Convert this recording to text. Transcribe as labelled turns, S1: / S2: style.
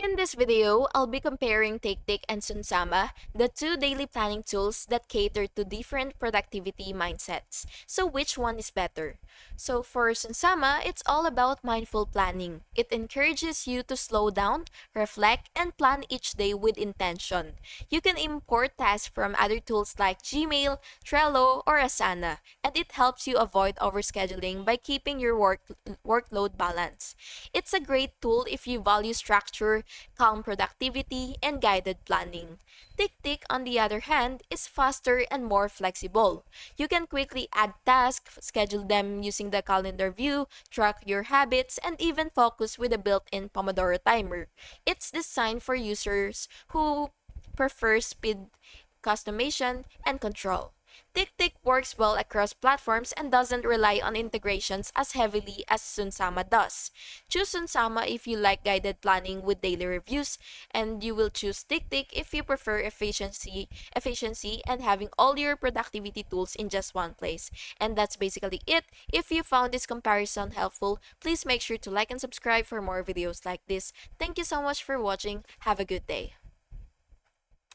S1: In this video, I'll be comparing TickTick and Sunsama, the two daily planning tools that cater to different productivity mindsets. So which one is better? So for Sunsama, it's all about mindful planning. It encourages you to slow down, reflect, and plan each day with intention. You can import tasks from other tools like Gmail, Trello, or Asana, and it helps you avoid overscheduling by keeping your workload balanced. It's a great tool if you value structure, calm productivity, and guided planning. TickTick, on the other hand, is faster and more flexible. You can quickly add tasks, schedule them using the calendar view, track your habits, and even focus with a built-in Pomodoro timer. It's designed for users who prefer speed, customization, and control. TickTick works well across platforms and doesn't rely on integrations as heavily as Sunsama does. Choose Sunsama if you like guided planning with daily reviews, and you will choose TickTick if you prefer efficiency and having all your productivity tools in just one place. And that's basically it. If you found this comparison helpful, please make sure to like and subscribe for more videos like this. Thank you so much for watching. Have a good day.